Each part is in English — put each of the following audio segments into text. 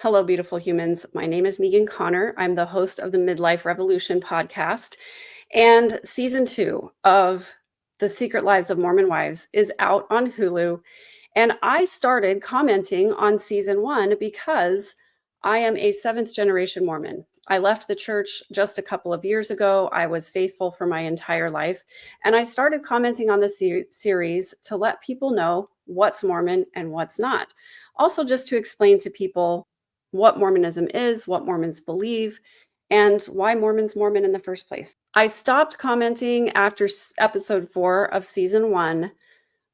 Hello, beautiful humans. My name is Megan Connor. I'm the host of the Midlife Revolution podcast. And season 2 of The Secret Lives of Mormon Wives is out on Hulu. And I started commenting on season 1 because I am a 7th generation Mormon. I left the church just a couple of years ago. I was faithful for my entire life. And I started commenting on the series to let people know what's Mormon and what's not. Also, just to explain to people what Mormonism is, what Mormons believe, and why Mormon's Mormon in the first place. I stopped commenting after episode 4 of season 1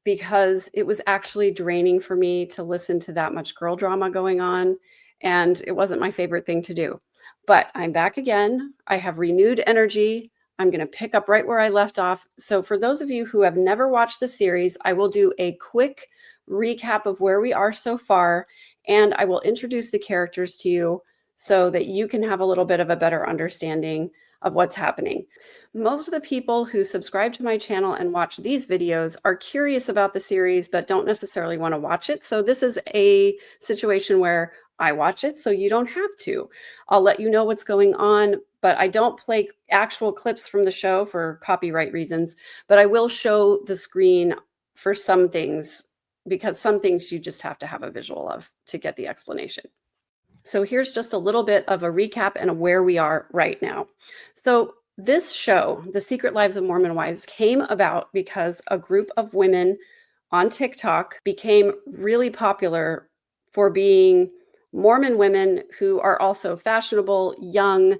because it was actually draining for me to listen to that much girl drama going on, and it wasn't my favorite thing to do. But I'm back again. I have renewed energy. I'm going to pick up right where I left off. So for those of you who have never watched the series, I will do a quick recap of where we are so far, and I will introduce the characters to you so that you can have a little bit of a better understanding of what's happening. Most of the people who subscribe to my channel and watch these videos are curious about the series, but don't necessarily want to watch it. So this is a situation where I watch it, so you don't have to. I'll let you know what's going on, but I don't play actual clips from the show for copyright reasons, but I will show the screen for some things because some things you just have to have a visual of to get the explanation. So here's just a little bit of a recap and where we are right now. So this show, The Secret Lives of Mormon Wives, came about because a group of women on TikTok became really popular for being Mormon women who are also fashionable, young,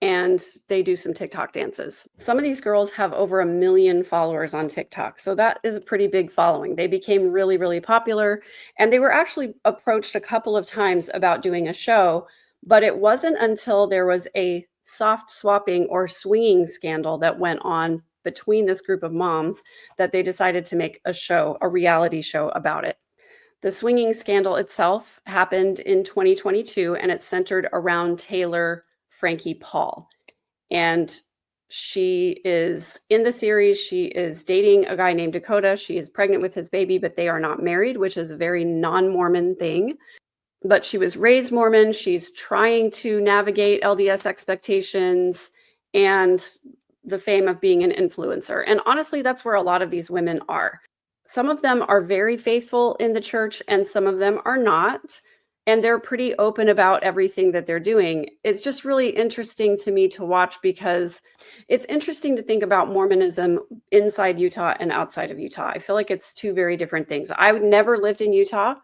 and they do some TikTok dances. Some of these girls have over 1 million followers on TikTok. So that is a pretty big following. They became really, really popular. And they were actually approached a couple of times about doing a show, but it wasn't until there was a soft swapping or swinging scandal that went on between this group of moms that they decided to make a show, a reality show about it. The swinging scandal itself happened in 2022, and it's centered around Taylor Frankie Paul. And she is in the series. She is dating a guy named Dakota. She is pregnant with his baby, but they are not married, which is a very non-Mormon thing. But she was raised Mormon. She's trying to navigate LDS expectations and the fame of being an influencer. And honestly, that's where a lot of these women are. Some of them are very faithful in the church and some of them are not. And they're pretty open about everything that they're doing. It's just really interesting to me to watch because it's interesting to think about Mormonism inside Utah and outside of Utah. I feel like it's two very different things. I never lived in Utah,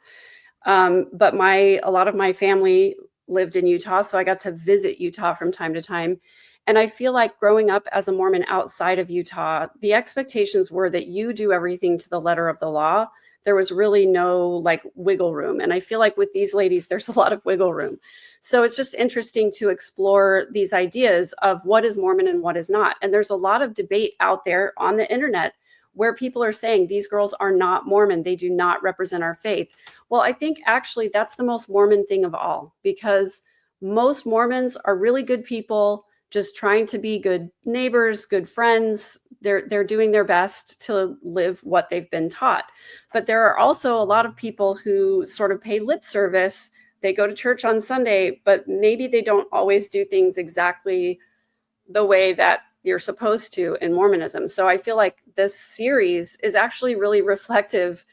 but a lot of my family lived in Utah, so I got to visit Utah from time to time. And I feel like growing up as a Mormon outside of Utah, the expectations were that you do everything to the letter of the law. There was really no wiggle room. And I feel like with these ladies, there's a lot of wiggle room. So it's just interesting to explore these ideas of what is Mormon and what is not. And there's a lot of debate out there on the internet where people are saying these girls are not Mormon. They do not represent our faith. Well, I think actually that's the most Mormon thing of all, because most Mormons are really good people just trying to be good neighbors, good friends. They're doing their best to live what they've been taught. But there are also a lot of people who sort of pay lip service. They go to church on Sunday, but maybe they don't always do things exactly the way that you're supposed to in Mormonism. So I feel like this series is actually really reflective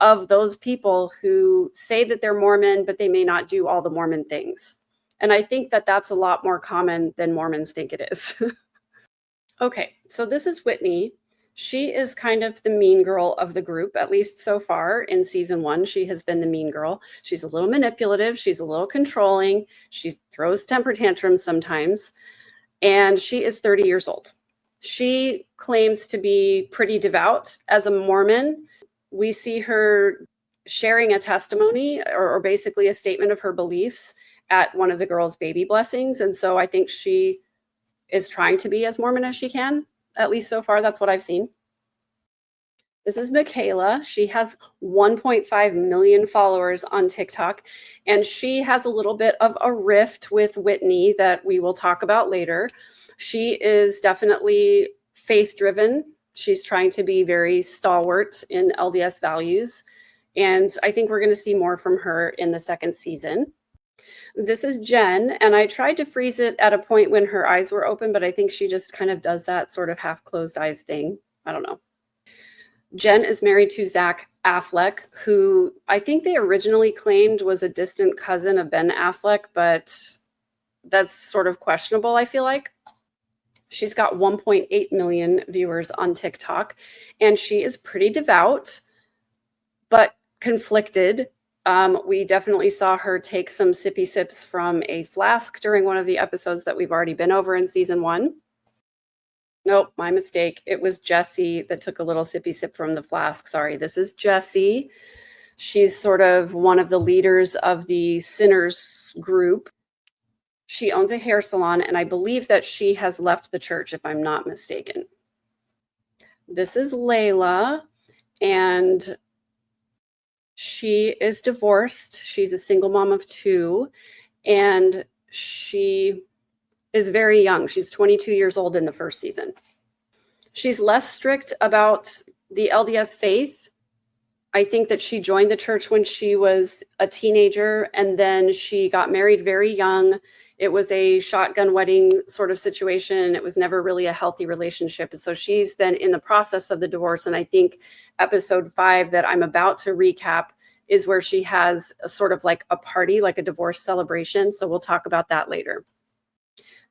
of those people who say that they're Mormon, but they may not do all the Mormon things. And I think that that's a lot more common than Mormons think it is. Okay, so this is Whitney. She is kind of the mean girl of the group, at least so far in season 1. She has been the mean girl. She's a little manipulative. She's a little controlling. She throws temper tantrums sometimes. And she is 30 years old. She claims to be pretty devout as a Mormon. We see her sharing a testimony or basically a statement of her beliefs at one of the girls' baby blessings. And so I think she is trying to be as Mormon as she can. At least so far, that's what I've seen. This is Michaela. She has 1.5 million followers on TikTok, and she has a little bit of a rift with Whitney that we will talk about later. She is definitely faith-driven. She's trying to be very stalwart in LDS values, and I think we're going to see more from her in the second season. This is Jen, and I tried to freeze it at a point when her eyes were open, but I think she just kind of does that sort of half closed eyes thing. I don't know. Jen is married to Zach Affleck, who I think they originally claimed was a distant cousin of Ben Affleck, but that's sort of questionable, I feel like. She's got 1.8 million viewers on TikTok, and she is pretty devout, but conflicted. We definitely saw her take some sippy sips from a flask during one of the episodes that we've already been over in season 1. Nope, my mistake. It was Jessie that took a little sippy sip from the flask. Sorry, this is Jessie. She's sort of one of the leaders of the Sinners group. She owns a hair salon, and I believe that she has left the church, if I'm not mistaken. This is Layla, and she is divorced. She's a single mom of 2, and she is very young. She's 22 years old in the first season. She's less strict about the LDS faith. I think that she joined the church when she was a teenager, and then she got married very young. It was a shotgun wedding sort of situation. It was never really a healthy relationship. And so she's been in the process of the divorce. And I think episode 5 that I'm about to recap is where she has a sort of like a party, like a divorce celebration. So we'll talk about that later.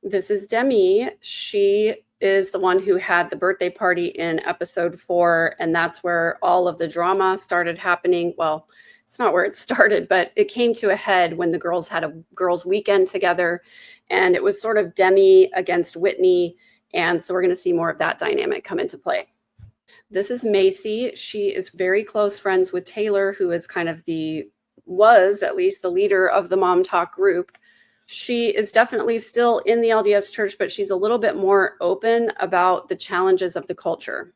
This is Demi. She is the one who had the birthday party in episode 4, and that's where all of the drama started happening. Well, it's not where it started, but it came to a head when the girls had a girls' weekend together, and it was sort of Demi against Whitney, and so we're going to see more of that dynamic come into play. This is Macy. She is very close friends with Taylor, who is kind of was at least the leader of the Mom Talk group. She is definitely still in the LDS church, but she's a little bit more open about the challenges of the culture.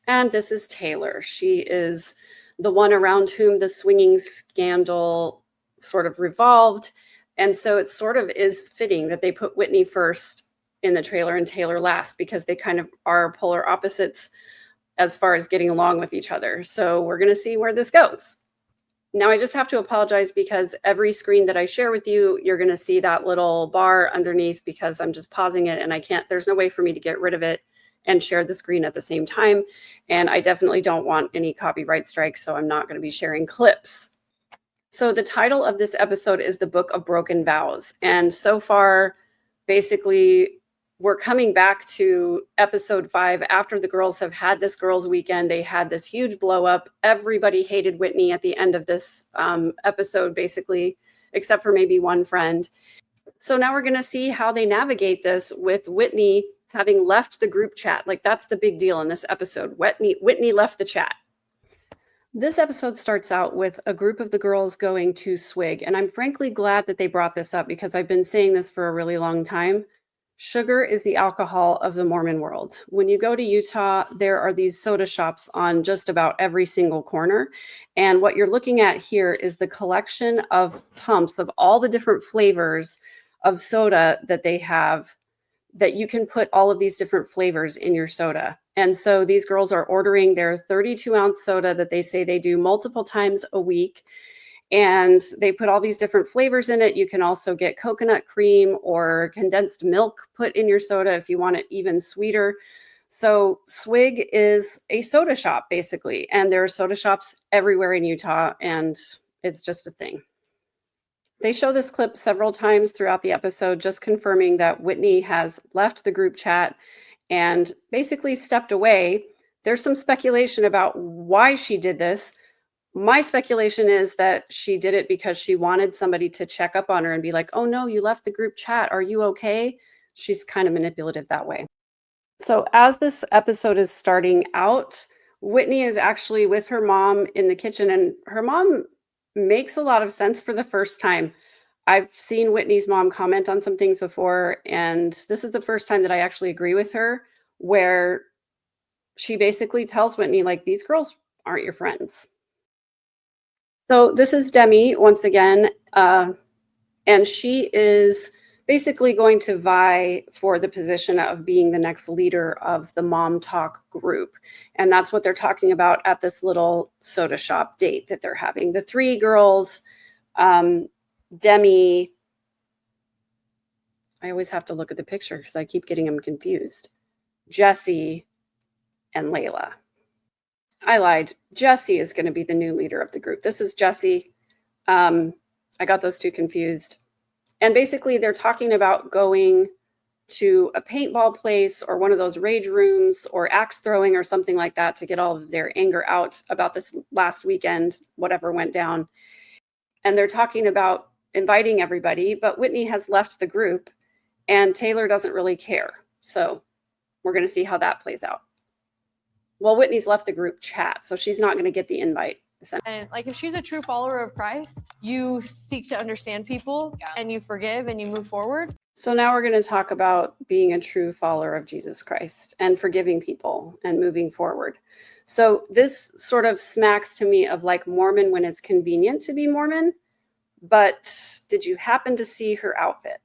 And this is Taylor. She is the one around whom the swinging scandal sort of revolved. And so it sort of is fitting that they put Whitney first in the trailer and Taylor last, because they kind of are polar opposites as far as getting along with each other. So we're going to see where this goes. Now, I just have to apologize because every screen that I share with you, you're going to see that little bar underneath, because I'm just pausing it and I can't, there's no way for me to get rid of it and share the screen at the same time. And I definitely don't want any copyright strikes, so I'm not going to be sharing clips. So the title of this episode is The Book of Broken Vows. And so far, basically, we're coming back to episode 5 after the girls have had this girls' weekend. They had this huge blow up. Everybody hated Whitney at the end of this episode, basically, except for maybe one friend. So now we're going to see how they navigate this with Whitney having left the group chat. Like, that's the big deal in this episode. Whitney left the chat. This episode starts out with a group of the girls going to swig. And I'm frankly glad that they brought this up, because I've been saying this for a really long time. Sugar is the alcohol of the Mormon world. When you go to Utah, there are these soda shops on just about every single corner. And what you're looking at here is the collection of pumps of all the different flavors of soda that they have, that you can put all of these different flavors in your soda. And so these girls are ordering their 32-ounce soda that they say they do multiple times a week. And they put all these different flavors in it. You can also get coconut cream or condensed milk put in your soda if you want it even sweeter. So Swig is a soda shop, basically. And there are soda shops everywhere in Utah, and it's just a thing. They show this clip several times throughout the episode, just confirming that Whitney has left the group chat and basically stepped away. There's some speculation about why she did this. My speculation is that she did it because she wanted somebody to check up on her and be like, oh no, you left the group chat. Are you okay? She's kind of manipulative that way. So as this episode is starting out, Whitney is actually with her mom in the kitchen, and her mom makes a lot of sense for the first time. I've seen Whitney's mom comment on some things before, and this is the first time that I actually agree with her, where she basically tells Whitney, like, these girls aren't your friends. So this is Demi once again, and she is basically going to vie for the position of being the next leader of the Mom Talk group. And that's what they're talking about at this little soda shop date that they're having. The 3 girls, Demi, I always have to look at the picture because I keep getting them confused. Jesse and Layla. I lied. Jesse is going to be the new leader of the group. This is Jesse. I got those two confused. And basically, they're talking about going to a paintball place or one of those rage rooms or axe throwing or something like that to get all of their anger out about this last weekend, whatever went down. And they're talking about inviting everybody, but Whitney has left the group and Taylor doesn't really care. So we're going to see how that plays out. Well, Whitney's left the group chat, so she's not going to get the invite. And like, if she's a true follower of Christ, you seek to understand people and you forgive and you move forward. So now we're going to talk about being a true follower of Jesus Christ and forgiving people and moving forward. So this sort of smacks to me of like Mormon when it's convenient to be Mormon. But did you happen to see her outfit?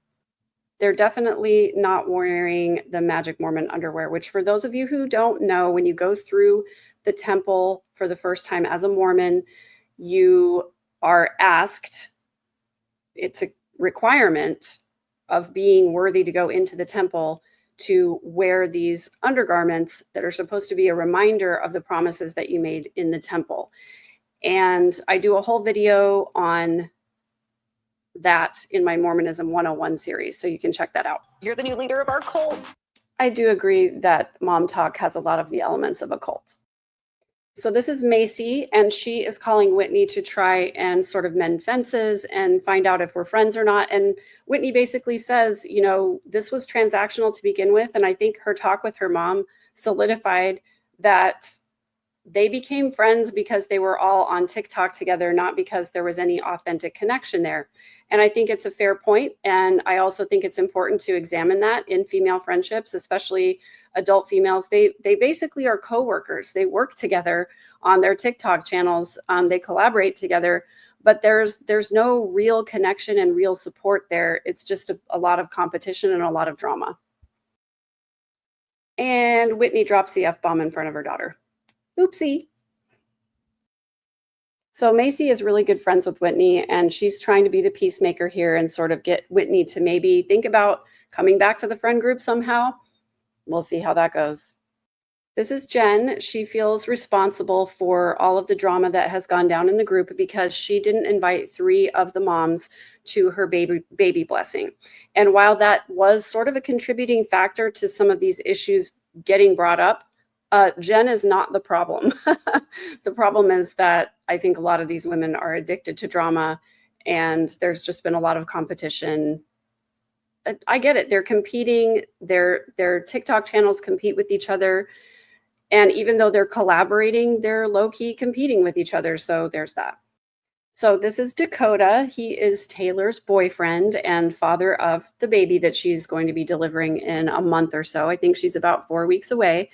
They're definitely not wearing the Magic Mormon underwear, which for those of you who don't know, when you go through the temple for the first time as a Mormon, you are asked, it's a requirement of being worthy to go into the temple to wear these undergarments that are supposed to be a reminder of the promises that you made in the temple. And I do a whole video on that in my Mormonism 101 series, so you can check that out. You're the new leader of our cult. I do agree that Mom Talk has a lot of the elements of a cult. So this is Macy, and she is calling Whitney to try and sort of mend fences and find out if we're friends or not. And Whitney basically says, you know, this was transactional to begin with. And I think her talk with her mom solidified that they became friends because they were all on TikTok together, not because there was any authentic connection there. And I think it's a fair point. And I also think it's important to examine that in female friendships, especially adult females. They basically are coworkers. They work together on their TikTok channels. They collaborate together, but there's no real connection and real support there. It's just a lot of competition and a lot of drama. And Whitney drops the F-bomb in front of her daughter. Oopsie. So Macy is really good friends with Whitney, and she's trying to be the peacemaker here and sort of get Whitney to maybe think about coming back to the friend group somehow. We'll see how that goes. This is Jen. She feels responsible for all of the drama that has gone down in the group because she didn't invite 3 of the moms to her baby blessing. And while that was sort of a contributing factor to some of these issues getting brought up, Jen is not the problem. The problem is that I think a lot of these women are addicted to drama, and there's just been a lot of competition. I get it. They're competing. Their TikTok channels compete with each other. And even though they're collaborating, they're low-key competing with each other. So there's that. So this is Dakota. He is Taylor's boyfriend and father of the baby that she's going to be delivering in a month or so. I think she's about 4 weeks away.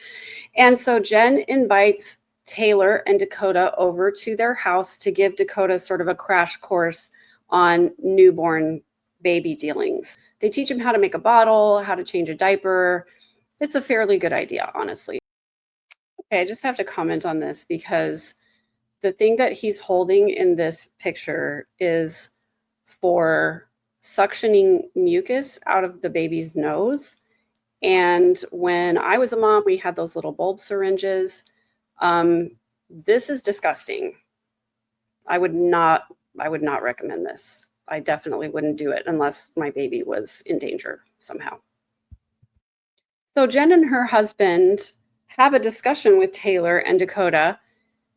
And so Jen invites Taylor and Dakota over to their house to give Dakota sort of a crash course on newborn baby dealings. They teach him how to make a bottle, how to change a diaper. It's a fairly good idea, honestly. Okay, I just have to comment on this because the thing that he's holding in this picture is for suctioning mucus out of the baby's nose. And when I was a mom, we had those little bulb syringes. This is disgusting. I would not recommend this. I definitely wouldn't do it unless my baby was in danger somehow. So Jen and her husband have a discussion with Taylor and Dakota,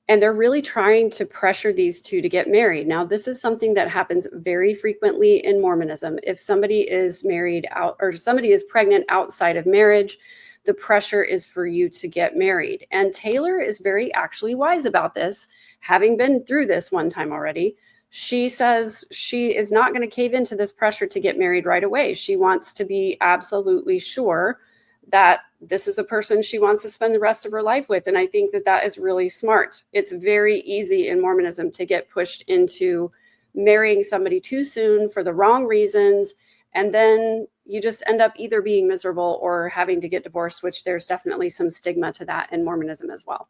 and they're really trying to pressure these two to get married. Now, this is something that happens very frequently in Mormonism. If somebody is married out or somebody is pregnant outside of marriage, the pressure is for you to get married. And Taylor is very actually wise about this, having been through this one time already. She says she is not going to cave into this pressure to get married right away. She wants to be absolutely sure that this is the person she wants to spend the rest of her life with. And I think that that is really smart. It's very easy in Mormonism to get pushed into marrying somebody too soon for the wrong reasons. And then you just end up either being miserable or having to get divorced, which there's definitely some stigma to that in Mormonism as well.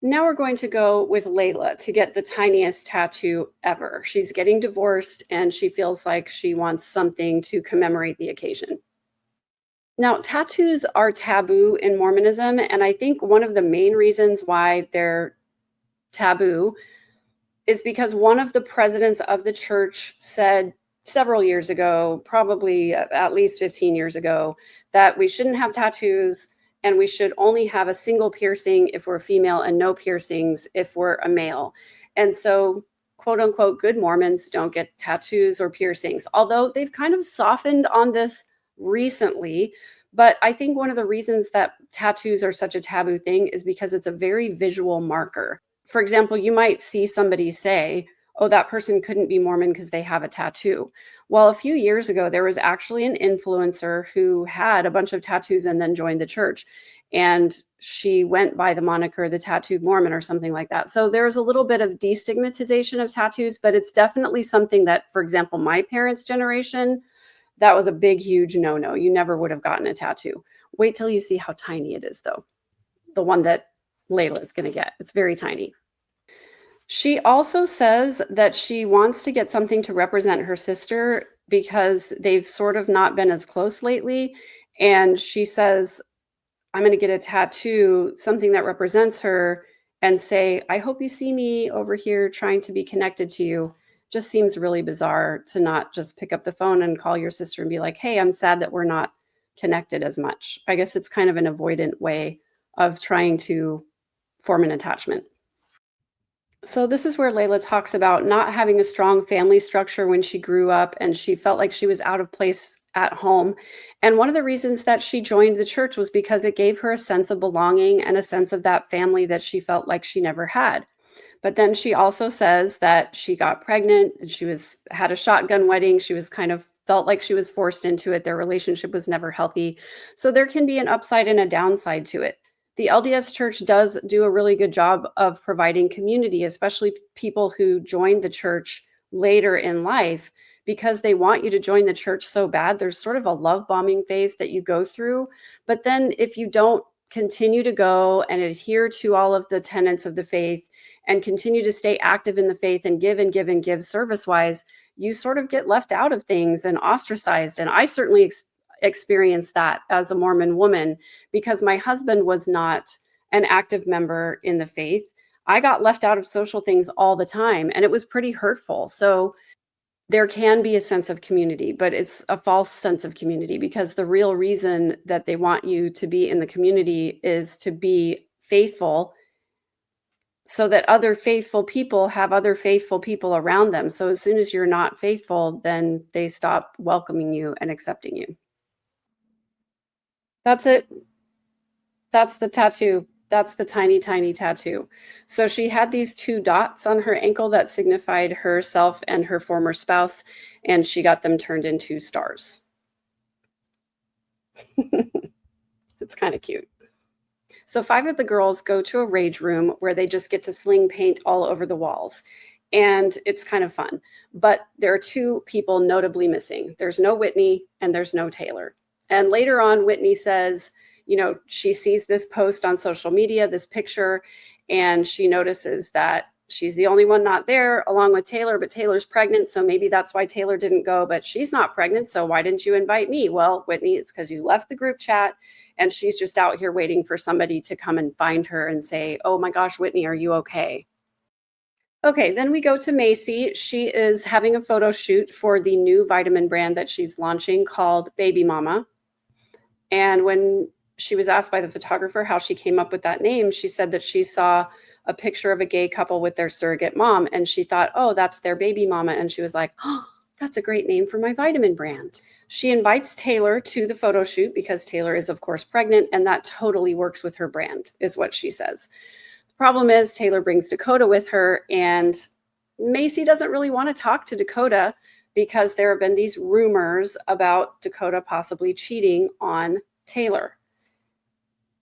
Now we're going to go with Layla to get the tiniest tattoo ever. She's getting divorced and she feels like she wants something to commemorate the occasion. Now, tattoos are taboo in Mormonism, and I think one of the main reasons why they're taboo is because one of the presidents of the church said several years ago, probably at least 15 years ago, that we shouldn't have tattoos and we should only have a single piercing if we're a female and no piercings if we're a male. And so, quote unquote, good Mormons don't get tattoos or piercings, although they've kind of softened on this recently. But I think one of the reasons that tattoos are such a taboo thing is because it's a very visual marker. For example, you might see somebody say, oh, that person couldn't be Mormon because they have a tattoo. Well, a few years ago, there was actually an influencer who had a bunch of tattoos and then joined the church. And she went by the moniker the Tattooed Mormon or something like that. So there's a little bit of destigmatization of tattoos, but it's definitely something that, for example, my parents' generation, that was a big, huge no-no. You never would have gotten a tattoo. Wait till you see how tiny it is, though. The one that Layla is going to get. It's very tiny. She also says that she wants to get something to represent her sister because they've sort of not been as close lately. And she says, I'm going to get a tattoo, something that represents her, and say, I hope you see me over here trying to be connected to you. Just seems really bizarre to not just pick up the phone and call your sister and be like, hey, I'm sad that we're not connected as much. I guess it's kind of an avoidant way of trying to form an attachment. So this is where Layla talks about not having a strong family structure when she grew up, and she felt like she was out of place at home. And one of the reasons that she joined the church was because it gave her a sense of belonging and a sense of that family that she felt like she never had. But then she also says that she got pregnant and she had a shotgun wedding. She was kind of felt like she was forced into it. Their relationship was never healthy. So there can be an upside and a downside to it. The LDS Church does do a really good job of providing community, especially people who joined the church later in life, because they want you to join the church so bad. There's sort of a love bombing phase that you go through. But then if you don't continue to go and adhere to all of the tenets of the faith and continue to stay active in the faith and give and give and give service wise, you sort of get left out of things and ostracized. And I certainly experienced that as a Mormon woman because my husband was not an active member in the faith. I got left out of social things all the time, and it was pretty hurtful. So there can be a sense of community, but it's a false sense of community because the real reason that they want you to be in the community is to be faithful so that other faithful people have other faithful people around them. So as soon as you're not faithful, then they stop welcoming you and accepting you. That's it. That's the tattoo. That's the tiny, tiny tattoo. So she had these two dots on her ankle that signified herself and her former spouse, and she got them turned into stars. It's kind of cute. So 5 of the girls go to a rage room where they just get to sling paint all over the walls. And it's kind of fun. But there are 2 people notably missing. There's no Whitney and there's no Taylor. And later on, Whitney says, she sees this post on social media, this picture, and she notices that she's the only one not there along with Taylor, but Taylor's pregnant. So maybe that's why Taylor didn't go, but she's not pregnant. So why didn't you invite me? Well, Whitney, it's because you left the group chat and she's just out here waiting for somebody to come and find her and say, oh my gosh, Whitney, are you okay? Okay, then we go to Macy. She is having a photo shoot for the new vitamin brand that she's launching called Baby Mama. And when she was asked by the photographer how she came up with that name, she said that she saw a picture of a gay couple with their surrogate mom, and she thought, oh, that's their baby mama. And she was like, oh, that's a great name for my vitamin brand. She invites Taylor to the photo shoot because Taylor is, of course, pregnant, and that totally works with her brand, is what she says. The problem is Taylor brings Dakota with her, and Macy doesn't really want to talk to Dakota because there have been these rumors about Dakota possibly cheating on Taylor.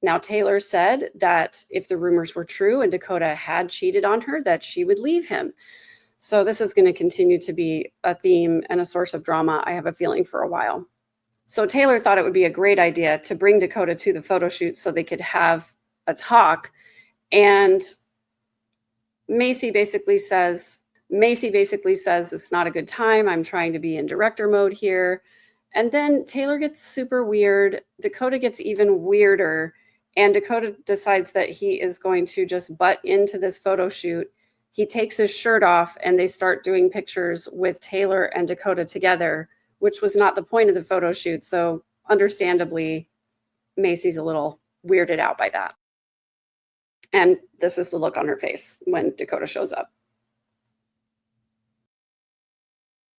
Now, Taylor said that if the rumors were true and Dakota had cheated on her, that she would leave him. So this is going to continue to be a theme and a source of drama, I have a feeling, for a while. So Taylor thought it would be a great idea to bring Dakota to the photo shoot so they could have a talk. And Macy basically says it's not a good time. I'm trying to be in director mode here. And then Taylor gets super weird. Dakota gets even weirder. And Dakota decides that he is going to just butt into this photo shoot. He takes his shirt off and they start doing pictures with Taylor and Dakota together, which was not the point of the photo shoot. So understandably, Macy's a little weirded out by that. And this is the look on her face when Dakota shows up.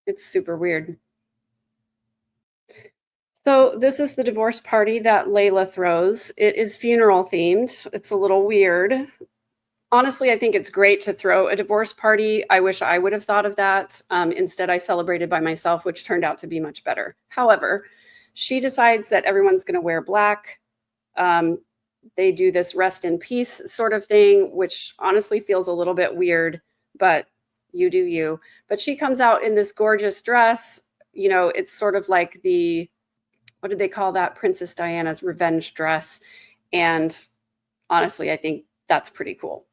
It's super weird. So this is the divorce party that Layla throws. It is funeral themed. It's a little weird. Honestly, I think it's great to throw a divorce party. I wish I would have thought of that. Instead, I celebrated by myself, which turned out to be much better. However, she decides that everyone's going to wear black. They do this rest in peace sort of thing, which honestly feels a little bit weird, but you do you. But she comes out in this gorgeous dress. You know, it's sort of like what did they call that? Princess Diana's revenge dress. And honestly, I think that's pretty cool.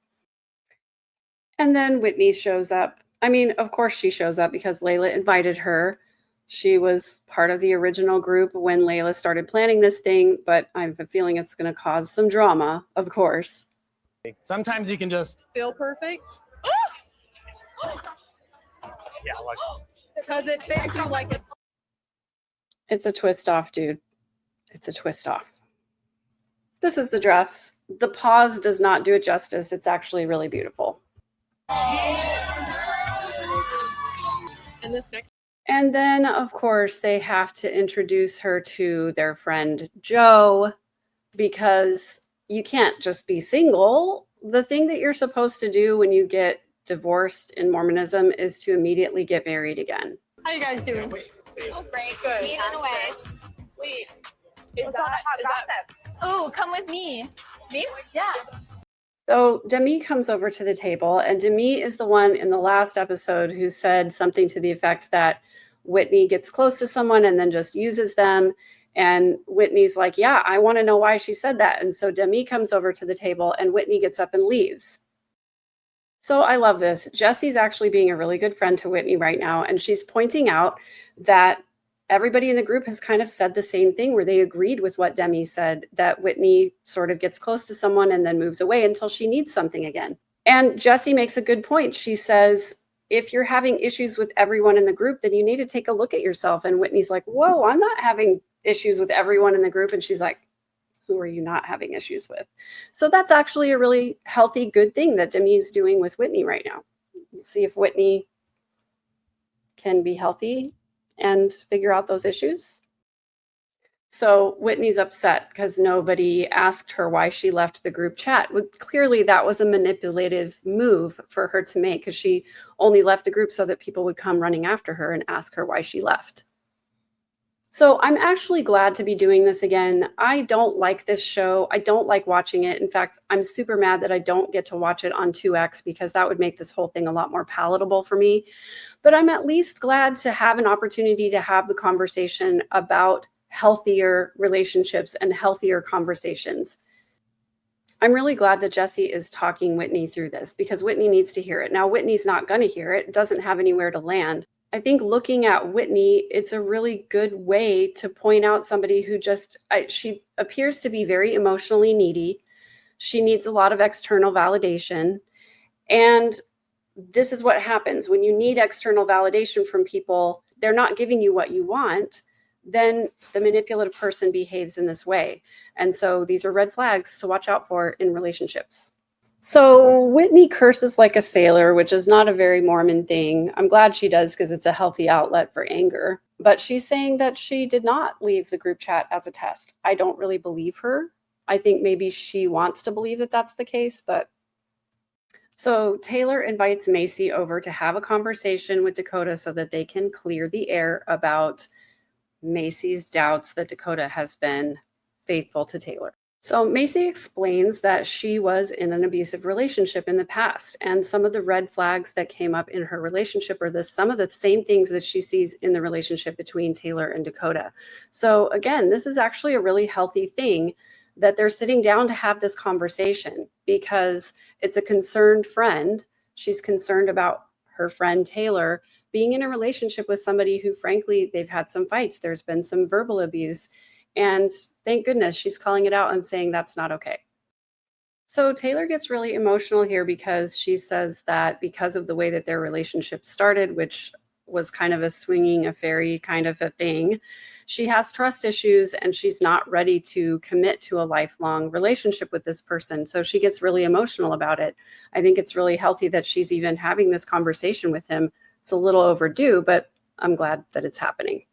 And then Whitney shows up. I mean, of course she shows up because Layla invited her. She was part of the original group when Layla started planning this thing, but I have a feeling it's going to cause some drama, of course. Sometimes you can just Feel perfect like because it fits you like it. It's a twist off, dude. It's a twist off. This is the dress. The pause does not do it justice. It's actually really beautiful. And this next. And then, of course, they have to introduce her to their friend Joe, because you can't just be single. The thing that you're supposed to do when you get divorced in Mormonism is to immediately get married again. How you guys doing? Oh, great. Good. Being in a way. Wait. What's all the hot gossip? Oh, come with me. Me? Yeah. So Demi comes over to the table, and Demi is the one in the last episode who said something to the effect that Whitney gets close to someone and then just uses them. And Whitney's like, yeah, I want to know why she said that. And so Demi comes over to the table and Whitney gets up and leaves. So I love this. Jesse's actually being a really good friend to Whitney right now. And she's pointing out that everybody in the group has kind of said the same thing, where they agreed with what Demi said, that Whitney sort of gets close to someone and then moves away until she needs something again. And Jessie makes a good point. She says, if you're having issues with everyone in the group, then you need to take a look at yourself. And Whitney's like, whoa, I'm not having issues with everyone in the group. And she's like, who are you not having issues with? So that's actually a really healthy, good thing that Demi's doing with Whitney right now. Let's see if Whitney can be healthy and figure out those issues. So Whitney's upset because nobody asked her why she left the group chat. Clearly, that was a manipulative move for her to make, because she only left the group so that people would come running after her and ask her why she left. So I'm actually glad to be doing this again. I don't like this show. I don't like watching it. In fact, I'm super mad that I don't get to watch it on 2X, because that would make this whole thing a lot more palatable for me. But I'm at least glad to have an opportunity to have the conversation about healthier relationships and healthier conversations. I'm really glad that Jessie is talking Whitney through this, because Whitney needs to hear it. Now, Whitney's not going to hear it. It doesn't have anywhere to land. I think looking at Whitney, it's a really good way to point out somebody who she appears to be very emotionally needy. She needs a lot of external validation. And this is what happens when you need external validation from people. They're not giving you what you want. Then the manipulative person behaves in this way. And so these are red flags to watch out for in relationships. So Whitney curses like a sailor, which is not a very Mormon thing. I'm glad she does, because it's a healthy outlet for anger. But she's saying that she did not leave the group chat as a test. I don't really believe her. I think maybe she wants to believe that that's the case. But so Taylor invites Macy over to have a conversation with Dakota so that they can clear the air about Macy's doubts that Dakota has been faithful to Taylor. So Macy explains that she was in an abusive relationship in the past, and some of the red flags that came up in her relationship are some of the same things that she sees in the relationship between Taylor and Dakota. So again, this is actually a really healthy thing that they're sitting down to have this conversation, because it's a concerned friend She's concerned about her friend Taylor being in a relationship with somebody who, frankly, they've had some fights. There's been some verbal abuse. And thank goodness she's calling it out and saying that's not okay. So Taylor gets really emotional here because she says that because of the way that their relationship started, which was kind of a swinging affair kind of a thing, she has trust issues and she's not ready to commit to a lifelong relationship with this person. So she gets really emotional about it. I think it's really healthy that she's even having this conversation with him. It's a little overdue, but I'm glad that it's happening.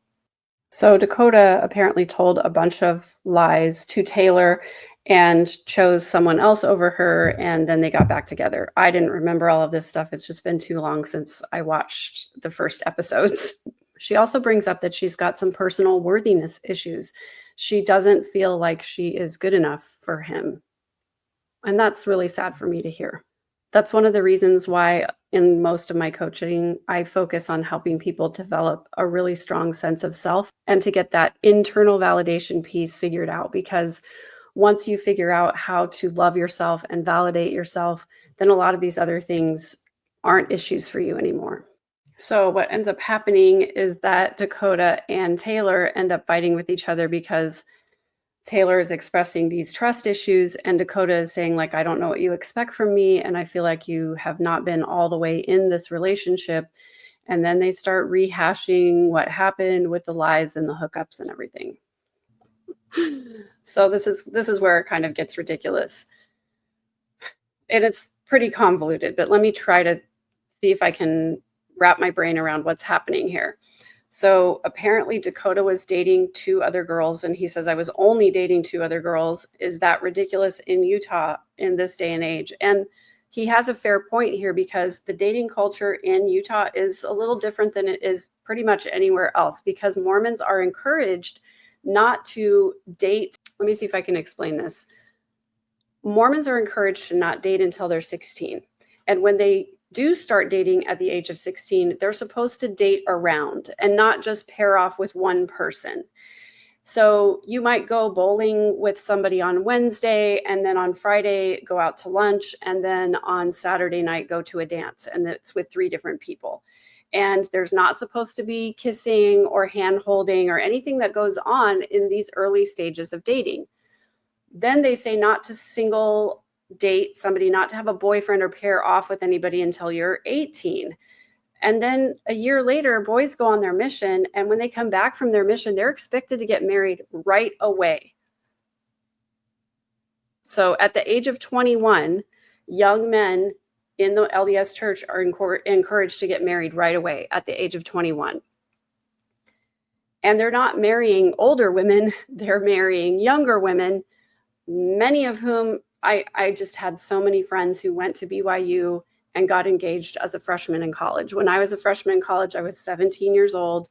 So Dakota apparently told a bunch of lies to Taylor and chose someone else over her, and then they got back together. I didn't remember all of this stuff. It's just been too long since I watched the first episodes. She also brings up that she's got some personal worthiness issues. She doesn't feel like she is good enough for him. And that's really sad for me to hear. That's one of the reasons why in most of my coaching, I focus on helping people develop a really strong sense of self and to get that internal validation piece figured out. Because once you figure out how to love yourself and validate yourself, then a lot of these other things aren't issues for you anymore. So what ends up happening is that Dakota and Taylor end up fighting with each other because Taylor is expressing these trust issues and Dakota is saying, like, I don't know what you expect from me. And I feel like you have not been all the way in this relationship. And then they start rehashing what happened with the lies and the hookups and everything. So this is where it kind of gets ridiculous. And it's pretty convoluted, but let me try to see if I can wrap my brain around what's happening here. So apparently Dakota was dating 2 other girls, and he says, I was only dating 2 other girls. Is that ridiculous in Utah in this day and age? And he has a fair point here because the dating culture in Utah is a little different than it is pretty much anywhere else because Mormons are encouraged not to date. Let me see if I can explain this. Mormons are encouraged to not date until they're 16. And when they do start dating at the age of 16, they're supposed to date around and not just pair off with one person. So you might go bowling with somebody on Wednesday and then on Friday go out to lunch and then on Saturday night go to a dance, and it's with 3 different people. And there's not supposed to be kissing or hand holding or anything that goes on in these early stages of dating. Then they say not to single date somebody, not to have a boyfriend or pair off with anybody until you're 18. And then a year later, boys go on their mission. And when they come back from their mission, they're expected to get married right away. So at the age of 21, young men in the LDS church are encouraged to get married right away at the age of 21. And they're not marrying older women, they're marrying younger women, many of whom I just had so many friends who went to BYU and got engaged as a freshman in college. When I was a freshman in college, I was 17 years old.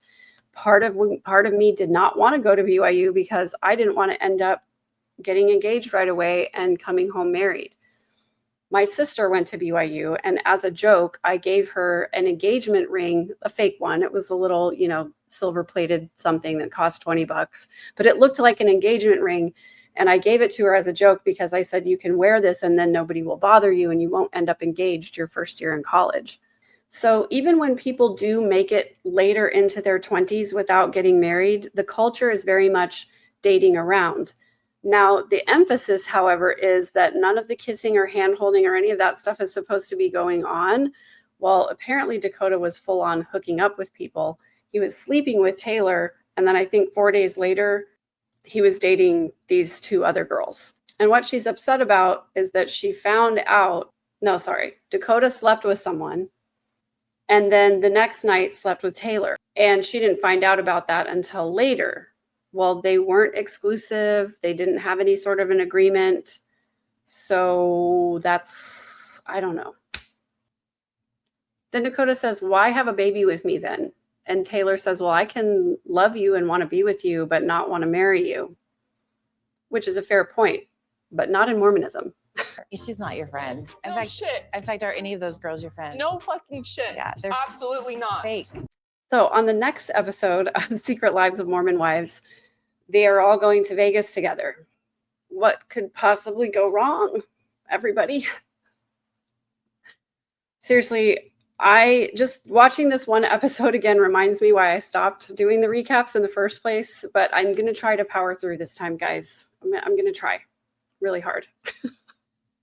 Part of me did not want to go to BYU because I didn't want to end up getting engaged right away and coming home married. My sister went to BYU, and as a joke, I gave her an engagement ring, a fake one. It was a little, silver-plated something that cost $20, but it looked like an engagement ring. And I gave it to her as a joke because I said, you can wear this and then nobody will bother you and you won't end up engaged your first year in college. So even when people do make it later into their 20s without getting married, the culture is very much dating around. Now, the emphasis, however, is that none of the kissing or hand holding or any of that stuff is supposed to be going on. Well, apparently Dakota was full on hooking up with people. He was sleeping with Taylor. And then I think 4 days later, he was dating these 2 other girls. And what she's upset about is that she found out, Dakota slept with someone and then the next night slept with Taylor. And she didn't find out about that until later. Well, they weren't exclusive. They didn't have any sort of an agreement. So I don't know. Then Dakota says, why have a baby with me then? And Taylor says, well, I can love you and want to be with you, but not want to marry you, which is a fair point, but not in Mormonism. She's not your friend. Shit. In fact, are any of those girls your friend? No fucking shit. Yeah, they're absolutely not. fake. So on the next episode of Secret Lives of Mormon Wives, they are all going to Vegas together. What could possibly go wrong, everybody? Seriously, I just watching this one episode again reminds me why I stopped doing the recaps in the first place, but I'm going to try to power through this time, guys. I'm going to try really hard.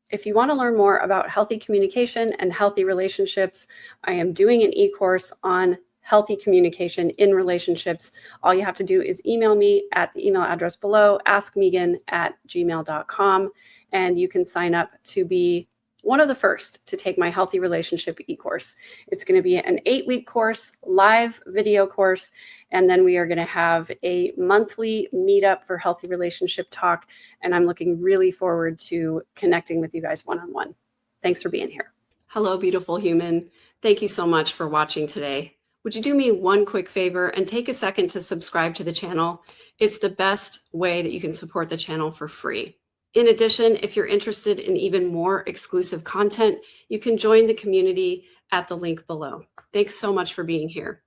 If you want to learn more about healthy communication and healthy relationships, I am doing an e-course on healthy communication in relationships. All you have to do is email me at the email address below, askmegan@gmail.com, and you can sign up to be one of the first to take my healthy relationship e-course. It's going to be an 8-week course, live video course, and then we are going to have a monthly meetup for healthy relationship talk. And I'm looking really forward to connecting with you guys one-on-one. Thanks for being here. Hello, beautiful human. Thank you so much for watching today. Would you do me one quick favor and take a second to subscribe to the channel? It's the best way that you can support the channel for free. In addition, if you're interested in even more exclusive content, you can join the community at the link below. Thanks so much for being here.